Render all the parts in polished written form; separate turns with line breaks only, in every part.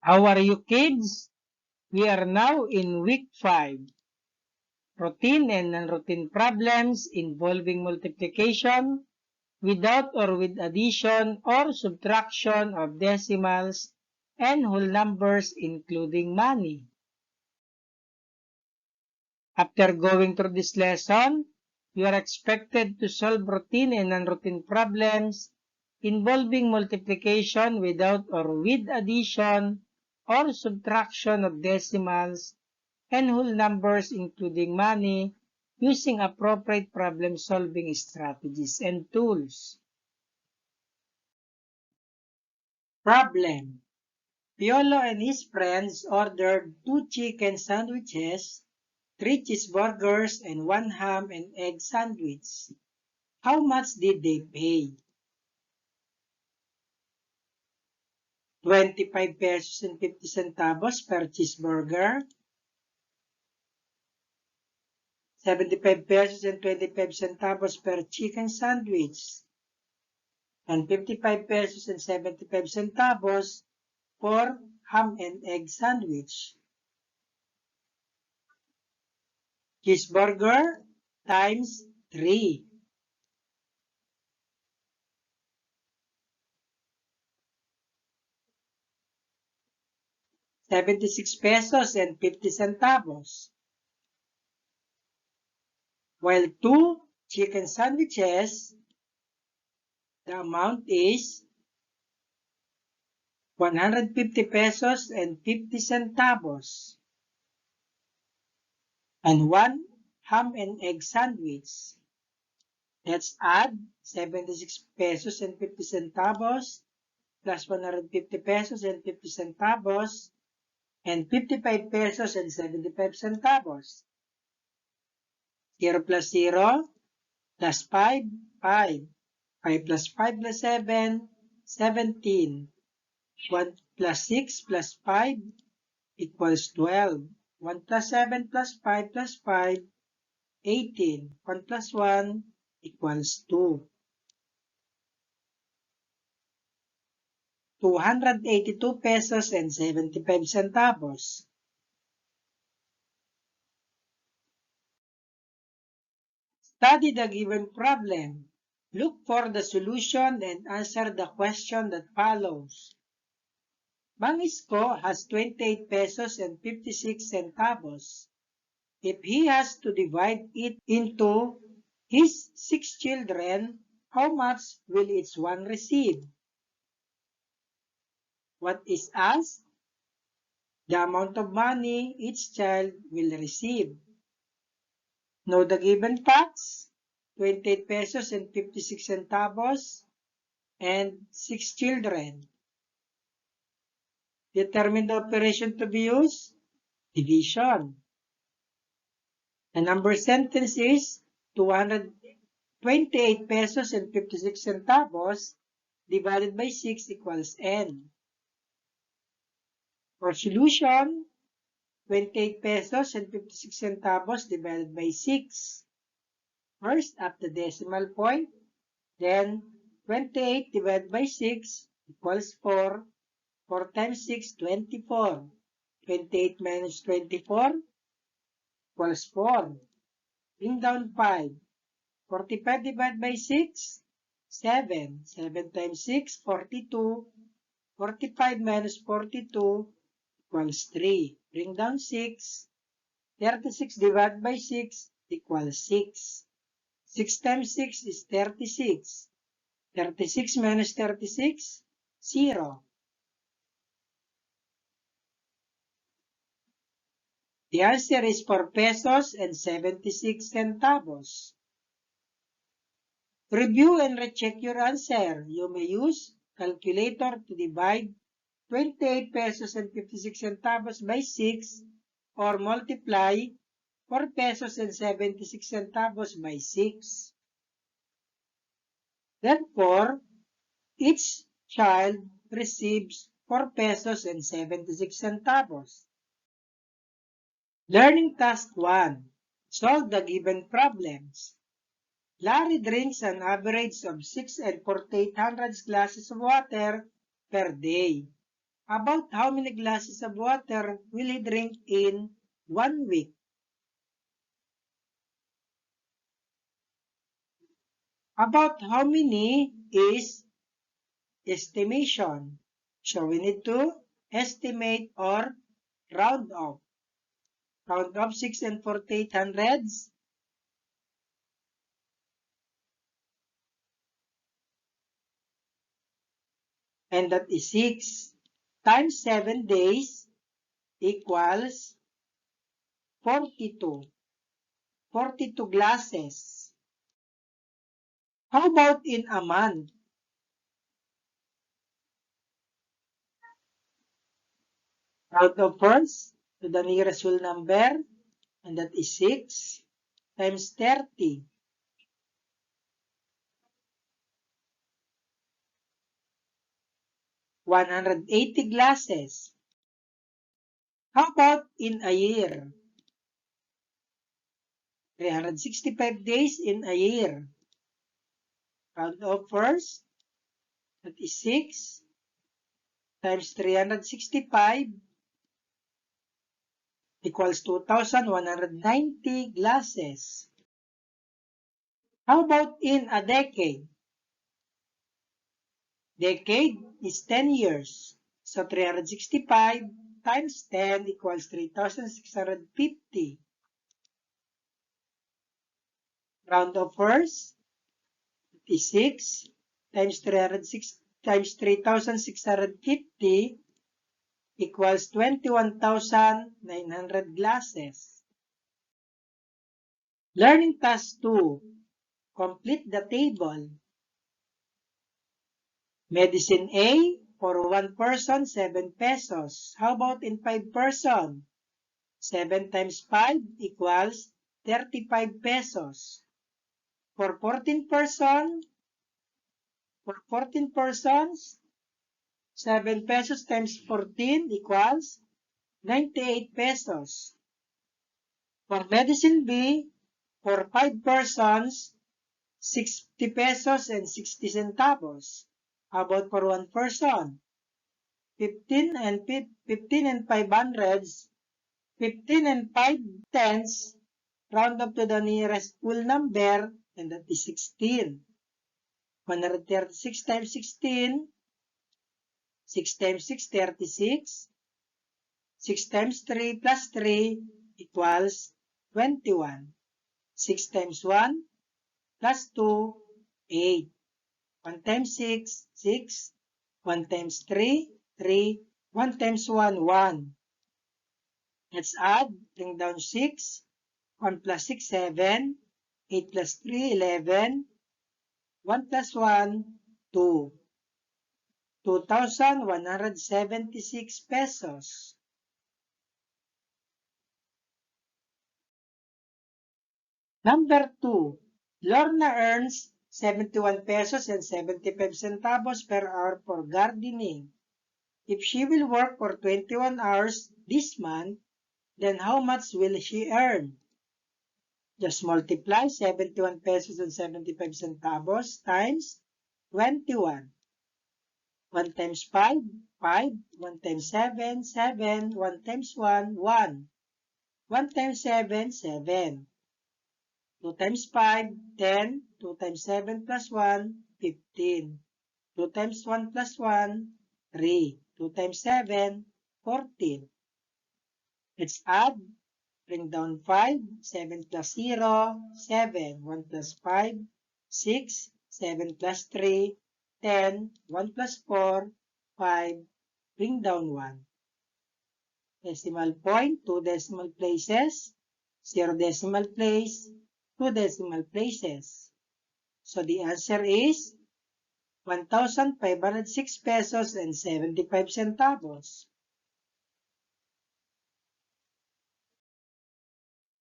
How are you, kids? We are now in week 5. Routine and non-routine problems involving multiplication without or with addition or subtraction of decimals and whole numbers including money. After going through this lesson, you are expected to solve routine and non-routine problems involving multiplication without or with addition or subtraction of decimals and whole numbers including money using appropriate problem-solving strategies and tools. Problem. Piolo and his friends ordered 2 chicken sandwiches, 3 cheeseburgers, and 1 ham and egg sandwich. How much did they pay? 25 pesos and 50 centavos per cheeseburger, 75 pesos and 25 centavos per chicken sandwich, and 55 pesos and 75 centavos for ham and egg sandwich. Cheeseburger times 3. $76 and 50 centavos. While 2 chicken sandwiches, the amount is 150 pesos and 50 centavos. And 1 ham and egg sandwich. Let's add 76 pesos and 50 centavos plus 150 pesos and 50 centavos and 55 pesos and 75 centavos. 0 plus 0 plus 5, 5. 5 plus 5 plus 7, 17. 1 plus 6 plus 5 equals 12. 1 plus 7 plus 5 plus 5, 18. 1 plus 1 equals 2. 282 pesos and 75 centavos. Study the given problem. Look for the solution and answer the question that follows. Mang Isko has 28 pesos and 56 centavos. If he has to divide it into his 6 children, how much will each one receive? What is asked? The amount of money each child will receive. Know the given facts? 28 pesos and 56 centavos and 6 children. Determine the operation to be used. Division. The number sentence is 228 pesos and 56 centavos divided by 6 equals n. For solution, 28 pesos and 56 centavos divided by 6. First, at the decimal point, then 28 divided by 6 equals 4. 4 times 6, 24. 28 minus 24 equals 4. Bring down 5. 45 divided by 6, 7. 7 times 6, 42. 45 minus 42 equals 3. Bring down 6. 36 divided by 6 equals 6. 6 times 6 is 36. 36 minus 36, 0. The answer is 4 pesos and 76 centavos. Review and recheck your answer. You may use calculator to divide 28 pesos and 56 centavos by 6 or multiply 4 pesos and 76 centavos by 6. Therefore, each child receives 4 pesos and 76 centavos. Learning Task 1. Solve the given problems. Larry drinks an average of 6 and 4/800 glasses of water per day. About how many glasses of water will he drink in 1 week? About how many is estimation. So we need to estimate or round off. Round off 6 and 48 hundredths. And that is 6 times 7 days equals 42. 42 glasses. How about in a month? Round off first to the nearest whole number, and that is 6 times 30. 180 glasses. How about in a year? 365 days in a year. Round off first, that is 6 times 365 equals 2,190 glasses. How about in a decade? Decade is 10 years. So 365 times 10 equals 3,650. Round off first, it is 6 times 306 times 3,650 equals 21,900 glasses. Learning task 2. Complete the table. Medicine A, for 1 person, 7 pesos. How about in 5 person? 7 times 5 equals 35 pesos. For 14 persons, 7 pesos times 14 equals 98 pesos. For medicine B, for 5 persons, 60 pesos and 60 centavos. How about for 1 person? 15 and 5 hundredths, 15 and 5 tenths, round up to the nearest whole number, and that is 16. 136 times 16, 6 times 6, 36. 6 times 3 plus 3 equals 21. 6 times 1 plus 2, 8. 1 times 6, 6. 1 times 3, 3. 1 times 1, 1. Let's add. Bring down 6. 1 plus 6, 7. 8 plus 3, 11. 1 plus 1, 2. 2,176 pesos. Number 2. Lorna earns 71 pesos and 75 centavos per hour for gardening. If she will work for 21 hours this month, then how much will she earn? Just multiply 71 pesos and 75 centavos times 21. 1 times 5, 5. 1 times 7, 7. 1 times 1, 1. 1 times 7, 7. 2 times 5, 10. 2 times 7 plus 1, 15. 2 times 1 plus 1, 3. 2 times 7, 14. Let's add. Bring down 5. 7 plus 0, 7. 1 plus 5, 6. 7 plus 3, 10. 1 plus 4, 5. Bring down 1. Decimal point, 2 decimal places. 0 decimal place, 2 decimal places. So the answer is 1,506 pesos and 75 centavos.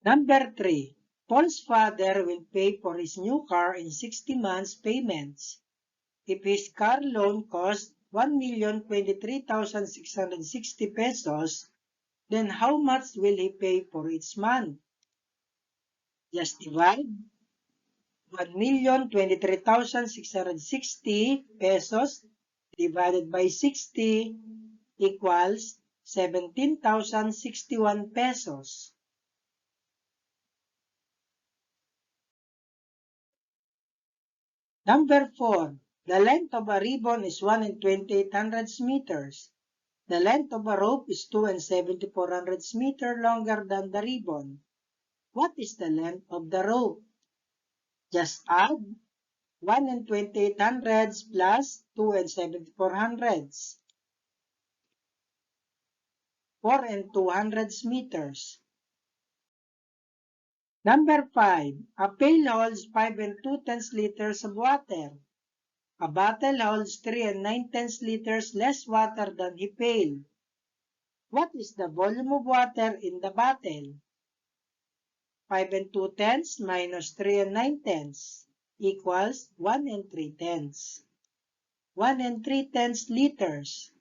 Number 3. Paul's father will pay for his new car in 60 months payments. If his car loan costs 1,023,660 pesos, then how much will he pay for each month? Just divide 1,023,660 pesos divided by 60 equals 17,061 pesos. Number 4. The length of a ribbon is 1 and 2800 meters. The length of a rope is 2 and 7400 meters longer than the ribbon. What is the length of the rope? Just add 1 and 2800 plus 2 and 7400. 4 and 200 meters. Number 5. A pail holds 5 and 2/10 liters of water. A bottle holds 3 and 9/10 liters less water than a pail. What is the volume of water in the bottle? 5 and 2/10 minus 3 and 9/10 equals 1 and 3/10. 1 and 3/10 liters.